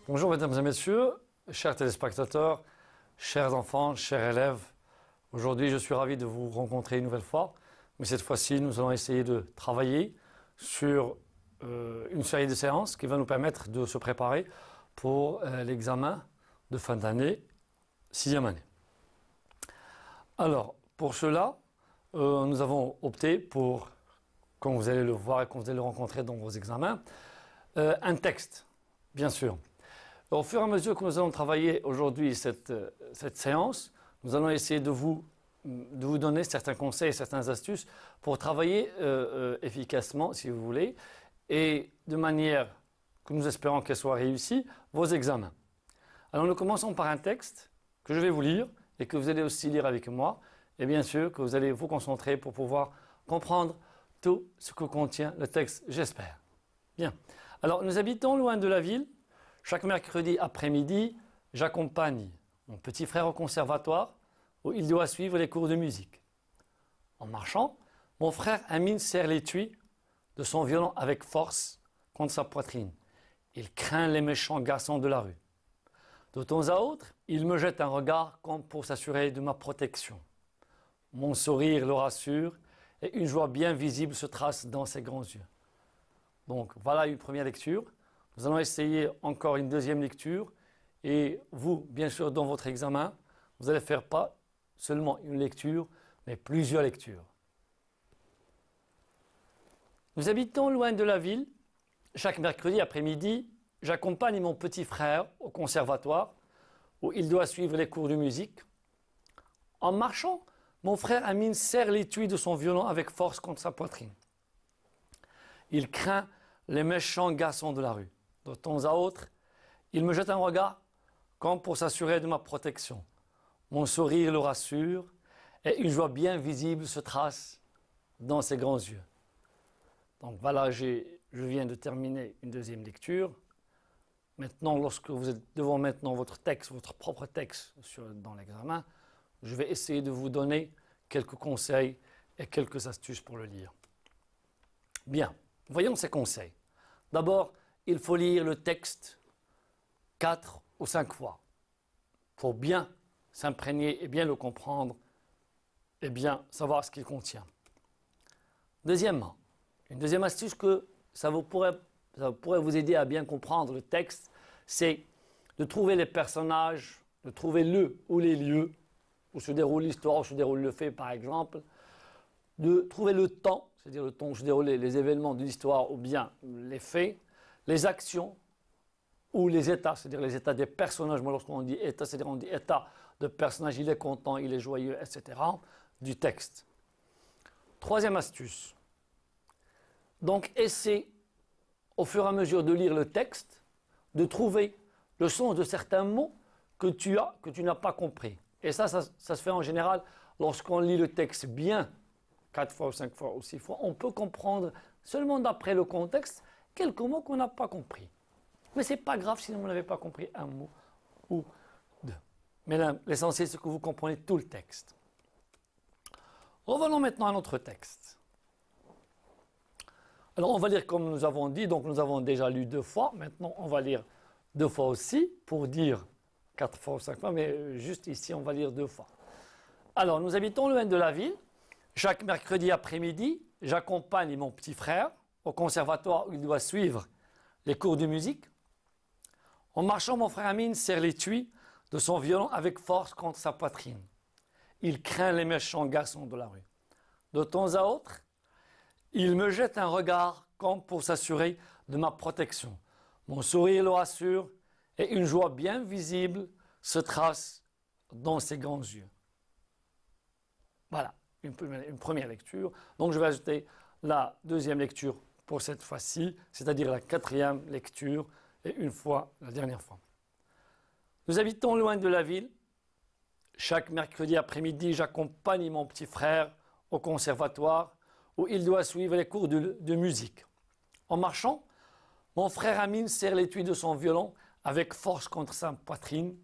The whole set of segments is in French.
Bonjour mesdames et messieurs, chers téléspectateurs, chers enfants, chers élèves. Aujourd'hui, je suis ravi de vous rencontrer une nouvelle fois. Mais cette fois-ci, nous allons essayer de travailler sur une série de séances qui va nous permettre de se préparer pour l'examen de fin d'année, 6e année. Alors, pour cela, nous avons opté pour, comme vous allez le voir et comme vous allez le rencontrer dans vos examens, un texte, bien sûr. Au fur et à mesure que nous allons travailler aujourd'hui cette séance, nous allons essayer de vous donner certains conseils, certaines astuces pour travailler efficacement, si vous voulez, et de manière que nous espérons qu'elle soit réussie, vos examens. Alors nous commençons par un texte que je vais vous lire et que vous allez aussi lire avec moi, et bien sûr que vous allez vous concentrer pour pouvoir comprendre tout ce que contient le texte, j'espère. Bien. Alors nous habitons loin de la ville. Chaque mercredi après-midi, j'accompagne mon petit frère au conservatoire où il doit suivre les cours de musique. En marchant, mon frère Amine serre l'étui de son violon avec force contre sa poitrine. Il craint les méchants garçons de la rue. De temps à autre, il me jette un regard comme pour s'assurer de ma protection. Mon sourire le rassure et une joie bien visible se trace dans ses grands yeux. Donc voilà une première lecture. Nous allons essayer encore une deuxième lecture et vous, bien sûr, dans votre examen, vous allez faire pas seulement une lecture, mais plusieurs lectures. Nous habitons loin de la ville. Chaque mercredi après-midi, j'accompagne mon petit frère au conservatoire où il doit suivre les cours de musique. En marchant, mon frère Amine serre l'étui de son violon avec force contre sa poitrine. Il craint les méchants garçons de la rue. De temps à autre, il me jette un regard comme pour s'assurer de ma protection. Mon sourire le rassure et une joie bien visible se trace dans ses grands yeux. Donc voilà, je viens de terminer une deuxième lecture. Maintenant, lorsque vous êtes devant maintenant votre texte, votre propre texte dans l'examen, je vais essayer de vous donner quelques conseils et quelques astuces pour le lire. Bien, voyons ces conseils. D'abord, il faut lire le texte 4 ou 5 fois pour bien s'imprégner et bien le comprendre et bien savoir ce qu'il contient. Deuxièmement, une deuxième astuce que ça pourrait vous aider à bien comprendre le texte, c'est de trouver les personnages, de trouver le ou les lieux où se déroule l'histoire, où se déroule le fait par exemple, de trouver le temps, c'est-à-dire le temps où se déroulent les événements de l'histoire ou bien les faits, les actions ou les états, c'est-à-dire les états des personnages. Moi, lorsqu'on dit état, c'est-à-dire on dit état de personnage, il est content, il est joyeux, etc., du texte. Troisième astuce. Donc, essaie, au fur et à mesure de lire le texte, de trouver le sens de certains mots que tu n'as pas compris. Et ça se fait en général lorsqu'on lit le texte bien, 4 fois ou 5 fois ou 6 fois, on peut comprendre seulement d'après le contexte quelques mots qu'on n'a pas compris. Mais ce n'est pas grave si vous n'avez pas compris un mot ou deux. Mais l'essentiel, c'est que vous comprenez tout le texte. Revenons maintenant à notre texte. Alors, on va lire comme nous avons dit. Donc, nous avons déjà lu 2 fois. Maintenant, on va lire 2 fois aussi pour dire 4 fois ou 5 fois. Mais juste ici, on va lire 2 fois. Alors, nous habitons loin de la ville. Chaque mercredi après-midi, j'accompagne mon petit frère au conservatoire où il doit suivre les cours de musique. En marchant, mon frère Amine serre l'étui de son violon avec force contre sa poitrine. Il craint les méchants garçons de la rue. De temps à autre, il me jette un regard comme pour s'assurer de ma protection. Mon sourire le rassure et une joie bien visible se trace dans ses grands yeux. Voilà, une première lecture. Donc je vais ajouter la deuxième lecture pour cette fois-ci, c'est-à-dire la 4e lecture et une fois, la dernière fois. Nous habitons loin de la ville. Chaque mercredi après-midi, j'accompagne mon petit frère au conservatoire où il doit suivre les cours de musique. En marchant, mon frère Amine serre l'étui de son violon avec force contre sa poitrine.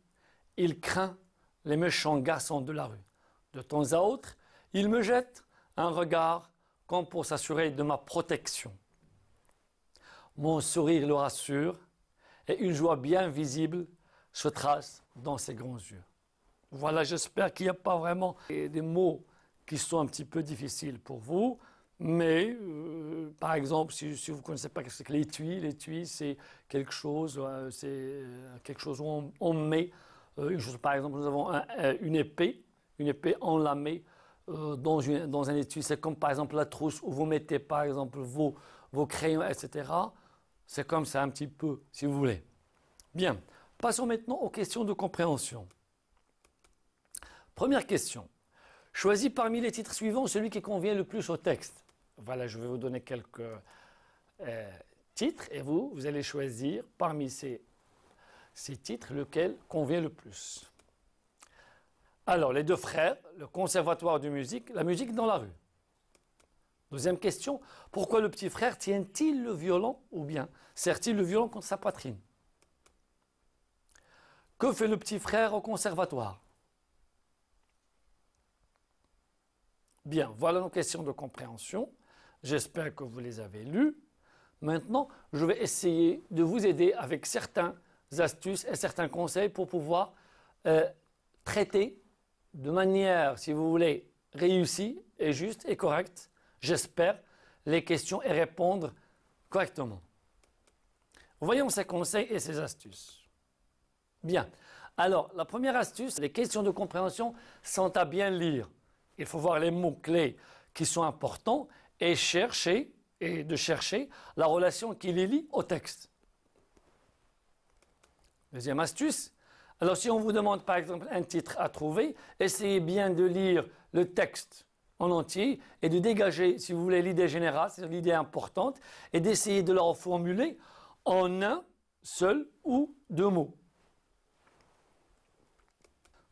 Il craint les méchants garçons de la rue. De temps à autre, il me jette un regard comme pour s'assurer de ma protection. Mon sourire le rassure et une joie bien visible se trace dans ses grands yeux. Voilà, j'espère qu'il n'y a pas vraiment des mots qui sont un petit peu difficiles pour vous, mais par exemple, si vous ne connaissez pas ce que c'est que l'étui, c'est quelque chose où on met une chose. Par exemple, nous avons une épée, on la met dans un étui. C'est comme par exemple la trousse où vous mettez par exemple vos crayons, etc. C'est comme ça un petit peu, si vous voulez. Bien, passons maintenant aux questions de compréhension. Première question. Choisis parmi les titres suivants celui qui convient le plus au texte. Voilà, je vais vous donner quelques titres et vous allez choisir parmi ces titres lequel convient le plus. Alors, les deux frères, le conservatoire de musique, la musique dans la rue. Deuxième question, pourquoi le petit frère tient-il le violon ou bien serre-t-il le violon contre sa poitrine? Que fait le petit frère au conservatoire? Bien, voilà nos questions de compréhension. J'espère que vous les avez lues. Maintenant, je vais essayer de vous aider avec certaines astuces et certains conseils pour pouvoir traiter de manière, si vous voulez, réussie et juste et correcte, j'espère, les questions et répondre correctement. Voyons ces conseils et ces astuces. Bien. Alors, la première astuce, les questions de compréhension sont à bien lire. Il faut voir les mots-clés qui sont importants et de chercher la relation qui les lie au texte. Deuxième astuce, alors si on vous demande par exemple un titre à trouver, essayez bien de lire le texte en entier et de dégager, si vous voulez, l'idée générale, c'est-à-dire l'idée importante, et d'essayer de la reformuler en un seul ou deux mots.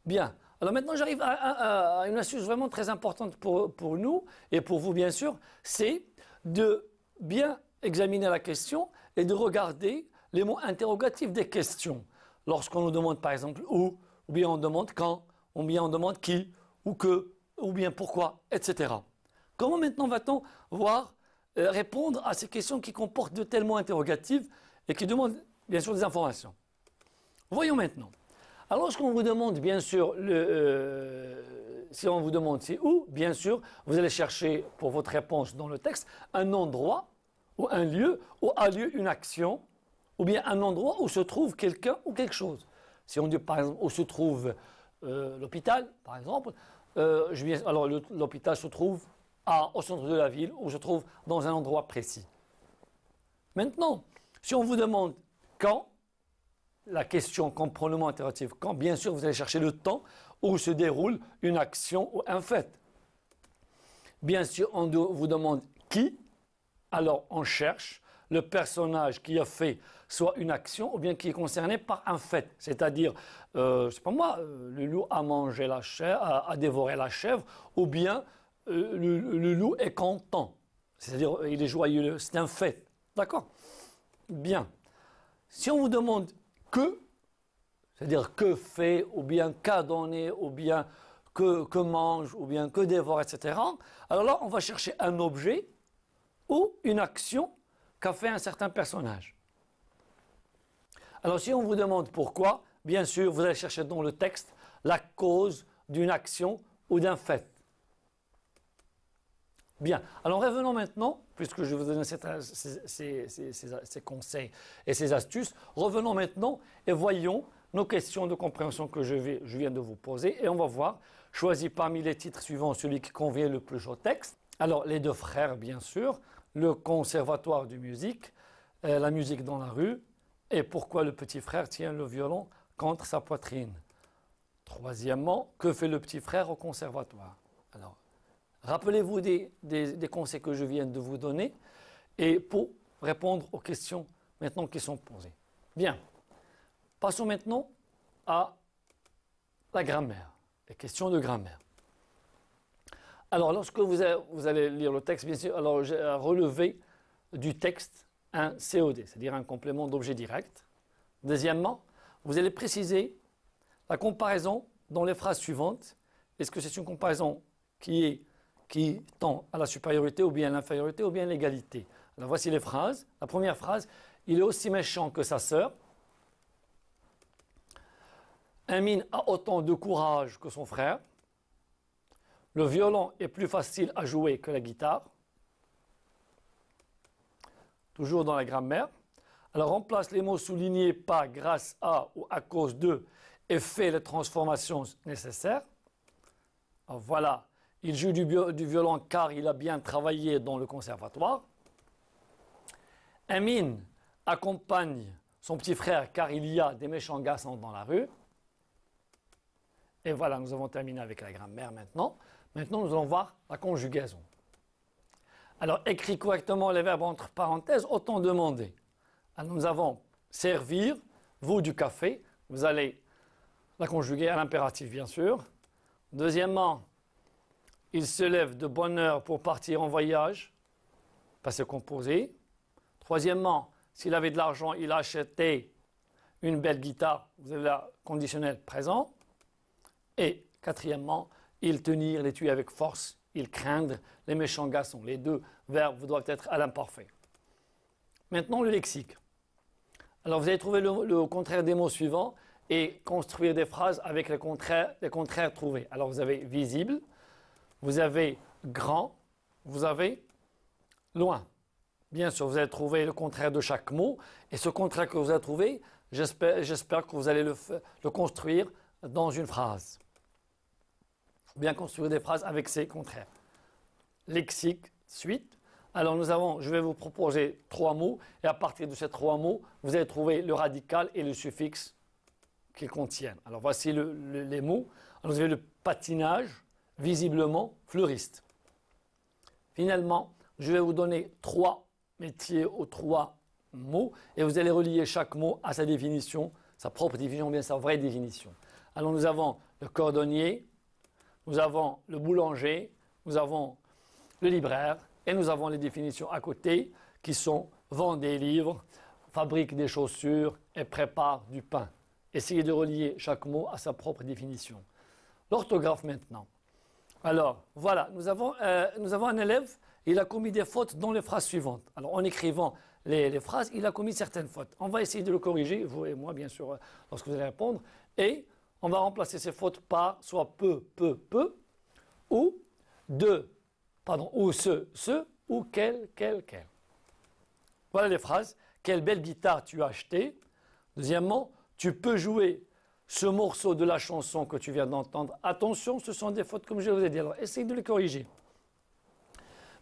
Bien. Alors maintenant, j'arrive à une astuce vraiment très importante pour nous et pour vous, bien sûr, c'est de bien examiner la question et de regarder les mots interrogatifs des questions. Lorsqu'on nous demande, par exemple, où, ou bien on demande quand, ou bien on demande qui, ou que, ou bien pourquoi, etc. Comment maintenant va-t-on répondre à ces questions qui comportent de tels mots interrogatifs et qui demandent, bien sûr, des informations? Voyons maintenant. Alors, lorsqu'on vous demande, bien sûr, si on vous demande c'est où, bien sûr, vous allez chercher pour votre réponse dans le texte un endroit ou un lieu où a lieu une action ou bien un endroit où se trouve quelqu'un ou quelque chose. Si on dit, par exemple, où se trouve l'hôpital, par exemple, alors l'hôpital se trouve au centre de la ville ou se trouve dans un endroit précis. Maintenant, si on vous demande quand, la question comprend le mot interrogatif quand, bien sûr, vous allez chercher le temps où se déroule une action ou un fait. Bien sûr, on vous demande qui, alors on cherche le personnage qui a fait soit une action ou bien qui est concerné par un fait. C'est-à-dire, c'est pas moi, le loup a mangé la chèvre, a dévoré la chèvre, ou bien le loup est content. C'est-à-dire, il est joyeux, c'est un fait. D'accord? Bien. Si on vous demande que, c'est-à-dire que fait, ou bien qu'a donné, ou bien que mange, ou bien que dévore, etc. Alors là, on va chercher un objet ou une action qu'a fait un certain personnage. Alors si on vous demande pourquoi, bien sûr, vous allez chercher dans le texte la cause d'une action ou d'un fait. Bien, alors revenons maintenant, puisque je vous donne ces conseils et ces astuces, revenons maintenant et voyons nos questions de compréhension que je viens de vous poser et on va voir, choisis parmi les titres suivants celui qui convient le plus au texte. Alors les deux frères, bien sûr, le conservatoire de musique, la musique dans la rue et pourquoi le petit frère tient le violon contre sa poitrine. Troisièmement, que fait le petit frère au conservatoire? Alors, rappelez-vous des conseils que je viens de vous donner et pour répondre aux questions maintenant qui sont posées. Bien, passons maintenant à la grammaire, les questions de grammaire. Alors, lorsque vous allez lire le texte, bien sûr, alors relevez du texte un COD, c'est-à-dire un complément d'objet direct. Deuxièmement, vous allez préciser la comparaison dans les phrases suivantes. Est-ce que c'est une comparaison qui tend à la supériorité ou bien à l'infériorité ou bien à l'égalité? Alors voici les phrases. La première phrase, il est aussi méchant que sa sœur. Amine a autant de courage que son frère. Le violon est plus facile à jouer que la guitare. Toujours dans la grammaire. Alors remplace les mots soulignés par, grâce à ou à cause de et fait les transformations nécessaires. Alors voilà, il joue du violon car il a bien travaillé dans le conservatoire. Amine accompagne son petit frère car il y a des méchants garçons dans la rue. Et voilà, nous avons terminé avec la grammaire maintenant. Maintenant, nous allons voir la conjugaison. Alors, écris correctement les verbes entre parenthèses, autant demander. Alors, nous avons servir, vous du café. Vous allez la conjuguer à l'impératif, bien sûr. Deuxièmement, il se lève de bonne heure pour partir en voyage, passé composé. Troisièmement, s'il avait de l'argent, il a acheté une belle guitare. Vous avez la conditionnelle présent. Et quatrièmement, il tenir les tuer avec force, il craindre les méchants garçons. Les deux verbes doivent être à l'imparfait. Maintenant, le lexique. Alors, vous allez trouver le contraire des mots suivants et construire des phrases avec les contraires trouvés. Alors, vous avez visible, vous avez grand, vous avez loin. Bien sûr, vous allez trouver le contraire de chaque mot. Et ce contraire que vous avez trouvé, j'espère que vous allez le construire dans une phrase. Bien construire des phrases avec ces contraires. Lexique, suite. Alors je vais vous proposer 3 mots et à partir de ces 3 mots, vous allez trouver le radical et le suffixe qu'ils contiennent. Alors voici les mots. Alors, vous avez le patinage, visiblement fleuriste. Finalement, je vais vous donner 3 métiers ou 3 mots et vous allez relier chaque mot à sa définition, sa propre définition, bien sa vraie définition. Alors nous avons le cordonnier, nous avons le boulanger, nous avons le libraire et nous avons les définitions à côté qui sont vend des livres, fabrique des chaussures et prépare du pain. Essayez de relier chaque mot à sa propre définition. L'orthographe maintenant. Alors voilà, nous avons un élève, il a commis des fautes dans les phrases suivantes. Alors en écrivant les phrases, il a commis certaines fautes. On va essayer de le corriger, vous et moi bien sûr, lorsque vous allez répondre. Et on va remplacer ces fautes par soit peu, ou ou ce, ou quel. Voilà les phrases. Quelle belle guitare tu as achetée. Deuxièmement, tu peux jouer ce morceau de la chanson que tu viens d'entendre. Attention, ce sont des fautes comme je vous ai dit. Alors, essayez de les corriger.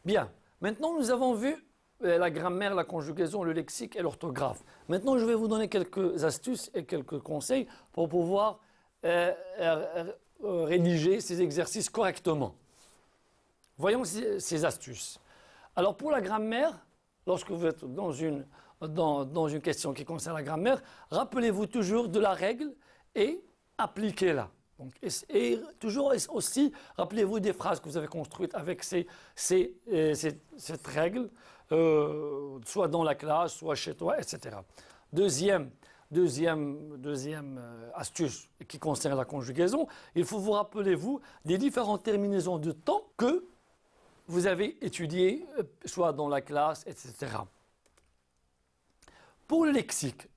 Bien. Maintenant, nous avons vu la grammaire, la conjugaison, le lexique et l'orthographe. Maintenant, je vais vous donner quelques astuces et quelques conseils pour pouvoir rédiger ces exercices correctement. Voyons ces astuces. Alors pour la grammaire, lorsque vous êtes dans une question qui concerne la grammaire, rappelez-vous toujours de la règle et appliquez-la. Et toujours aussi, rappelez-vous des phrases que vous avez construites avec cette règle, soit dans la classe, soit chez toi, etc. Deuxième astuce qui concerne la conjugaison, il faut vous rappeler des différentes terminaisons de temps que vous avez étudiées, soit dans la classe, etc. Pour le lexique,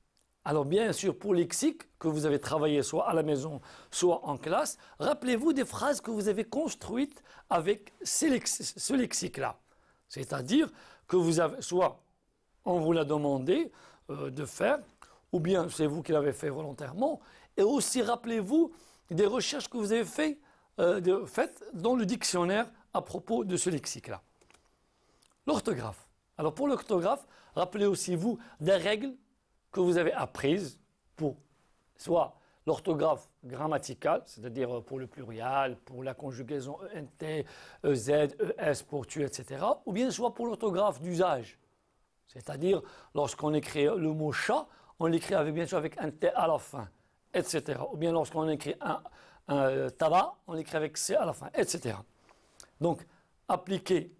alors bien sûr pour le lexique que vous avez travaillé soit à la maison, soit en classe, rappelez-vous des phrases que vous avez construites avec ce lexique-là. C'est-à-dire que vous avez, soit on vous l'a demandé de faire, ou bien c'est vous qui l'avez fait volontairement. Et aussi, rappelez-vous des recherches que vous avez faites dans le dictionnaire à propos de ce lexique-là. L'orthographe. Alors pour l'orthographe, rappelez aussi vous des règles que vous avez apprises pour soit l'orthographe grammaticale, c'est-à-dire pour le pluriel, pour la conjugaison ENT, EZ, ES pour tu, etc. Ou bien soit pour l'orthographe d'usage. C'est-à-dire lorsqu'on écrit le mot chat, on l'écrit bien sûr avec un T à la fin, etc. Ou bien lorsqu'on écrit un tabac, on l'écrit avec C à la fin, etc. Donc, appliquez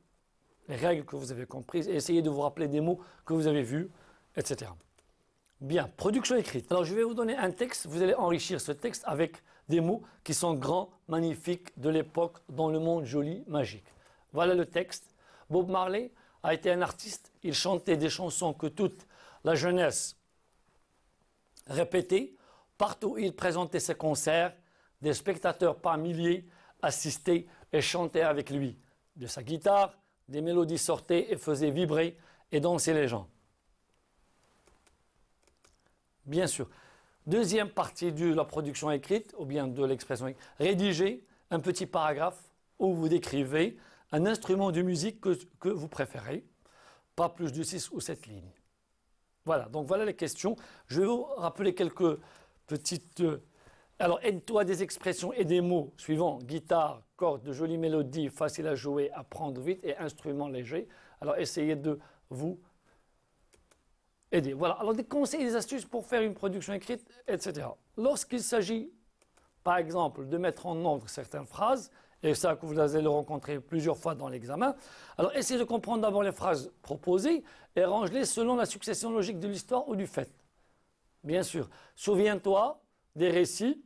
les règles que vous avez comprises et essayez de vous rappeler des mots que vous avez vus, etc. Bien, production écrite. Alors, je vais vous donner un texte, vous allez enrichir ce texte avec des mots qui sont grands, magnifiques, de l'époque, dans le monde joli, magique. Voilà le texte. Bob Marley a été un artiste, il chantait des chansons que toute la jeunesse répétait. Partout où il présentait ses concerts, des spectateurs par milliers assistaient et chantaient avec lui. De sa guitare, des mélodies sortaient et faisaient vibrer et danser les gens. Bien sûr. Deuxième partie de la production écrite, ou bien de l'expression écrite, rédiger un petit paragraphe où vous décrivez un instrument de musique que vous préférez, pas plus de 6 ou 7 lignes. Voilà, donc voilà les questions. Je vais vous rappeler quelques petites... Alors, aide-toi des expressions et des mots suivants. Guitare, cordes, de jolies mélodies, facile à jouer, à prendre vite et instrument léger. Alors, essayez de vous aider. Voilà, alors des conseils et des astuces pour faire une production écrite, etc. Lorsqu'il s'agit, par exemple, de mettre en ordre certaines phrases, et ça que vous allez le rencontrer plusieurs fois dans l'examen, alors essayez de comprendre d'abord les phrases proposées et range-les selon la succession logique de l'histoire ou du fait. Bien sûr, souviens-toi des récits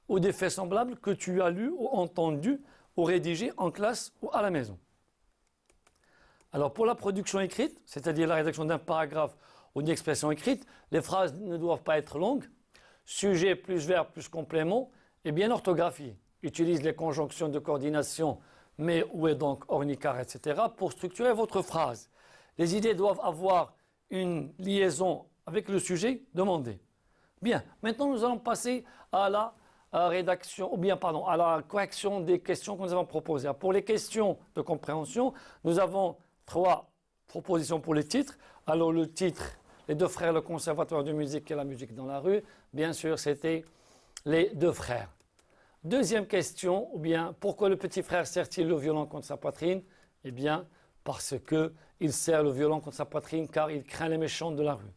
ou des faits semblables que tu as lus ou entendus ou rédigés en classe ou à la maison. Alors pour la production écrite, c'est-à-dire la rédaction d'un paragraphe ou d'une expression écrite, les phrases ne doivent pas être longues, sujet plus verbe plus complément et bien orthographiées. Utilise les conjonctions de coordination, mais où est donc ornicar, etc. pour structurer votre phrase. Les idées doivent avoir une liaison avec le sujet demandé. Bien, maintenant nous allons passer à la rédaction, ou bien pardon, à la correction des questions que nous avons proposées. Pour les questions de compréhension, nous avons 3 propositions pour les titres. Alors le titre, les 2 frères, le conservatoire de musique et la musique dans la rue, bien sûr c'était les 2 frères. Deuxième question, ou bien pourquoi le petit frère sert-il le violon contre sa poitrine? Eh bien parce qu'il sert le violon contre sa poitrine car il craint les méchants de la rue.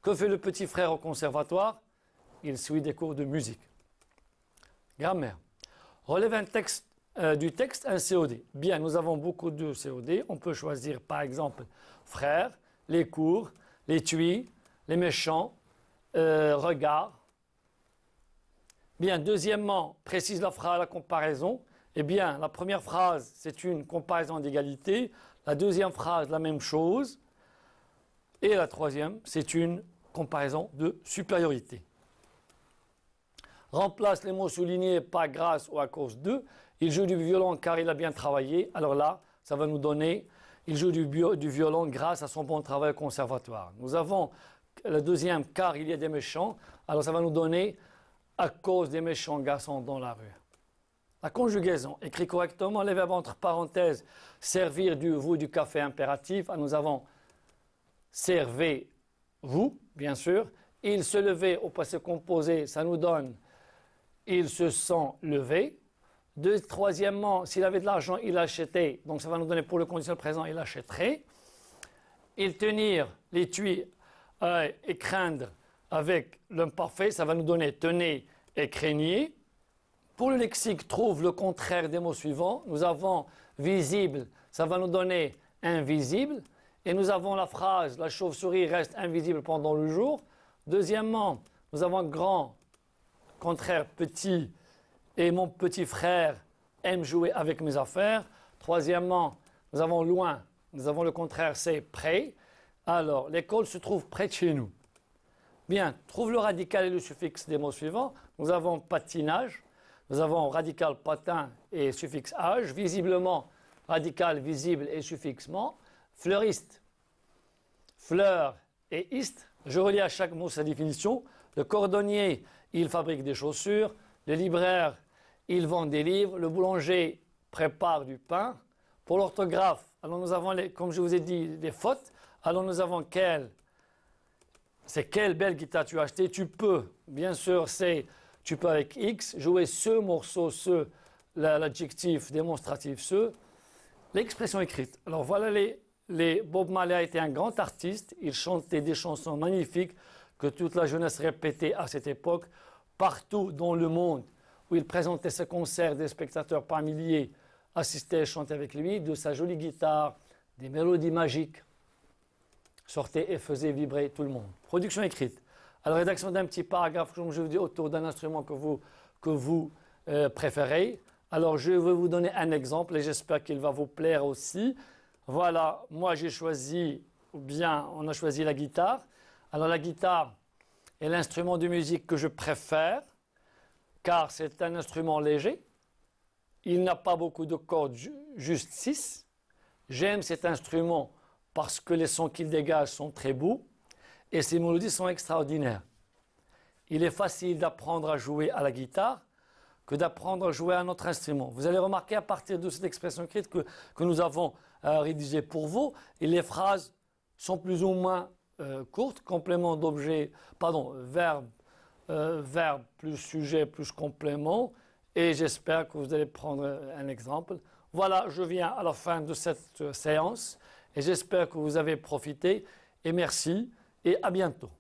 Que fait le petit frère au conservatoire? Il suit des cours de musique. Grammaire. Relève un texte, du texte un COD. Bien, nous avons beaucoup de COD. On peut choisir par exemple frère, les cours, les tuiles, les méchants, regard. Bien, deuxièmement, précise la phrase, la comparaison. Eh bien, la première phrase, c'est une comparaison d'égalité. La deuxième phrase, la même chose. Et la troisième, c'est une comparaison de supériorité. Remplace les mots soulignés par grâce ou à cause de. Il joue du violon car il a bien travaillé. Alors là, ça va nous donner, il joue du violon grâce à son bon travail au conservatoire. Nous avons le deuxième, car il y a des méchants. Alors ça va nous donner, à cause des méchants garçons dans la rue. La conjugaison, écrit correctement, les verbes entre parenthèses, servir du vous du café impératif. Alors nous avons servez vous, bien sûr. Il se levait au passé composé, ça nous donne il se sent levé. Troisièmement, s'il avait de l'argent, il achetait. Donc ça va nous donner pour le conditionnel présent, il achèterait. Il tenir, l'étui et craindre avec l'imparfait, ça va nous donner tenez et craignez. Pour le lexique, trouve le contraire des mots suivants. Nous avons visible, ça va nous donner invisible. Et nous avons la phrase, la chauve-souris reste invisible pendant le jour. Deuxièmement, nous avons grand, contraire petit, et mon petit frère aime jouer avec mes affaires. Troisièmement, nous avons loin, nous avons le contraire, c'est près. Alors, l'école se trouve près de chez nous. Bien, trouve le radical et le suffixe des mots suivants. Nous avons patinage, nous avons radical patin et suffixe âge. Visiblement, radical visible et suffixement. Fleuriste, fleur et iste. Je relis à chaque mot sa définition. Le cordonnier, il fabrique des chaussures. Le libraire, il vend des livres. Le boulanger prépare du pain. Pour l'orthographe, alors nous avons, comme je vous ai dit, des fautes. Alors nous avons c'est quelle belle guitare tu as acheté. Tu peux, bien sûr, tu peux avec X jouer ce morceau, l'adjectif démonstratif, l'expression écrite. Alors voilà Bob Marley a été un grand artiste. Il chantait des chansons magnifiques que toute la jeunesse répétait à cette époque. Partout dans le monde où il présentait ses concerts, des spectateurs par milliers assistaient et chantaient avec lui. De sa jolie guitare, des mélodies magiques sortaient et faisaient vibrer tout le monde. Production écrite. Alors rédaction d'un petit paragraphe, comme je vous dis, autour d'un instrument que vous préférez. Alors je vais vous donner un exemple et j'espère qu'il va vous plaire aussi. Voilà, moi j'ai choisi, ou bien on a choisi la guitare. Alors la guitare, est l'instrument de musique que je préfère, car c'est un instrument léger. Il n'a pas beaucoup de cordes, juste 6. J'aime cet instrument parce que les sons qu'il dégage sont très beaux et ses mélodies sont extraordinaires. Il est facile d'apprendre à jouer à la guitare que d'apprendre à jouer à un autre instrument. Vous allez remarquer à partir de cette expression écrite que nous avons rédigée pour vous, et les phrases sont plus ou moins courtes, complément d'objet, pardon, verbe plus sujet plus complément, et j'espère que vous allez prendre un exemple. Voilà, je viens à la fin de cette séance, et j'espère que vous avez profité, et merci, et à bientôt.